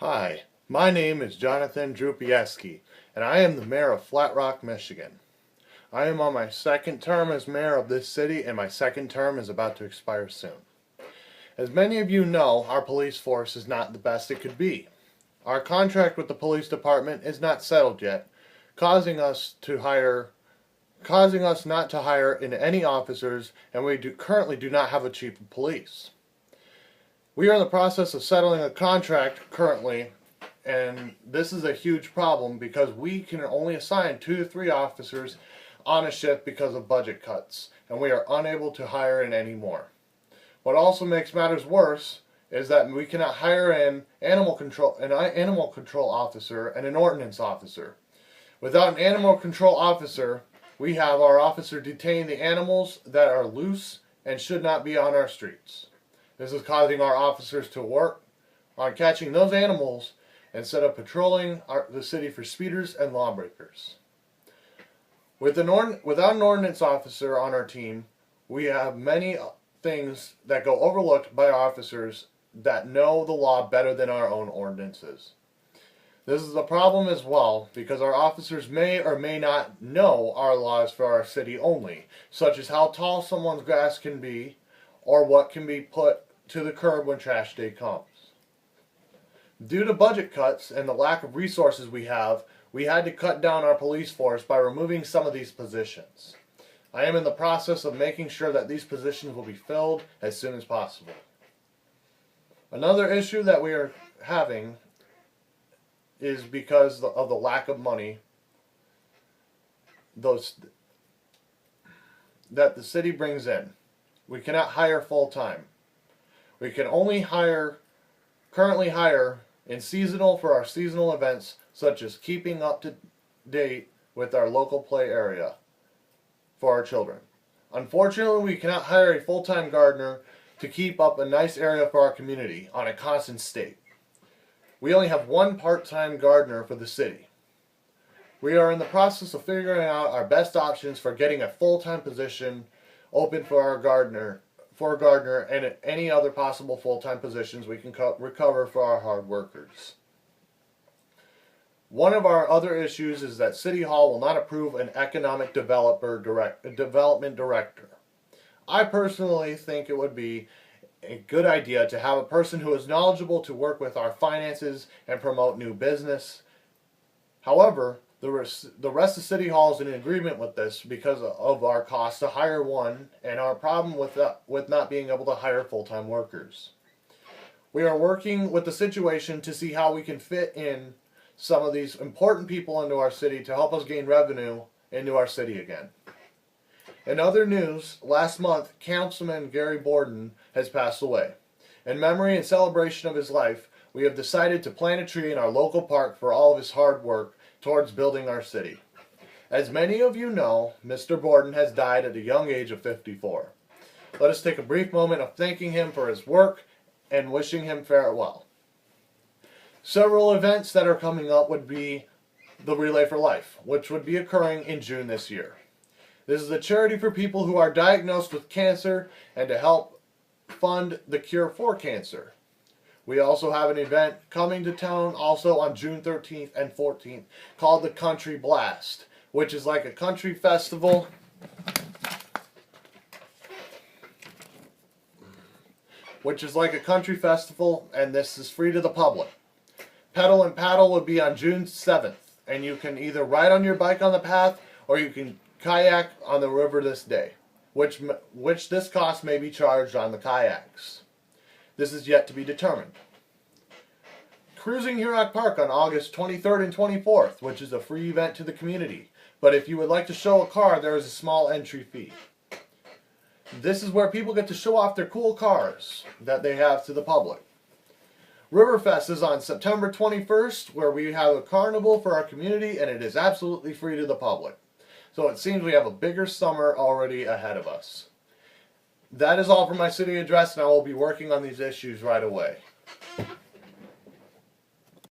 Hi, my name is Jonathan Drupieski, and I am the mayor of Flat Rock, Michigan. I am on my second term as mayor of this city, and my second term is about to expire soon. As many of you know, our police force is not the best it could be. Our contract with the police department is not settled yet, causing us not to hire in any officers, and we currently do not have a chief of police. We are in the process of settling a contract currently, and this is a huge problem because we can only assign 2 to 3 officers on a shift because of budget cuts, and we are unable to hire in any more. What also makes matters worse is that we cannot hire an animal control officer and an ordinance officer. Without an animal control officer, we have our officer detain the animals that are loose and should not be on our streets. This is causing our officers to work on catching those animals instead of patrolling the city for speeders and lawbreakers. Without an ordinance officer on our team, we have many things that go overlooked by officers that know the law better than our own ordinances. This is a problem as well because our officers may or may not know our laws for our city only, such as how tall someone's grass can be or what can be put to the curb when trash day comes. Due to budget cuts and the lack of resources we had to cut down our police force by removing some of these positions. I am in the process of making sure that these positions will be filled as soon as possible. Another issue that we are having is because of the lack of money that the city brings in. We cannot hire full-time. We can only currently hire in seasonal for our seasonal events, such as keeping up to date with our local play area for our children. Unfortunately, we cannot hire a full-time gardener to keep up a nice area for our community on a constant state. We only have 1 part-time gardener for the city. We are in the process of figuring out our best options for getting a full-time position open for a gardener and any other possible full-time positions we can recover for our hard workers. One of our other issues is that City Hall will not approve an economic development director. I personally think it would be a good idea to have a person who is knowledgeable to work with our finances and promote new business. However, the rest of City Hall is in agreement with this because of our cost to hire one and our problem with not being able to hire full-time workers. We are working with the situation to see how we can fit in some of these important people into our city to help us gain revenue into our city again. In other news, last month, Councilman Gary Borden has passed away. In memory and celebration of his life, we have decided to plant a tree in our local park for all of his hard work towards building our city. As many of you know, Mr. Borden has died at a young age of 54. Let us take a brief moment of thanking him for his work and wishing him farewell. Several events that are coming up would be the Relay for Life, which would be occurring in June this year. This is a charity for people who are diagnosed with cancer and to help fund the cure for cancer. We also have an event coming to town also on June 13th and 14th called the Country Blast, which is like a country festival. And this is free to the public. Pedal and Paddle will be on June 7th, and you can either ride on your bike on the path or you can kayak on the river this day, which this cost may be charged on the kayaks. This is yet to be determined. Cruising Hurock Park on August 23rd and 24th, which is a free event to the community. But if you would like to show a car, there is a small entry fee. This is where people get to show off their cool cars that they have to the public. Riverfest is on September 21st, where we have a carnival for our community, and it is absolutely free to the public. So it seems we have a bigger summer already ahead of us. That is all for my city address, and I will be working on these issues right away.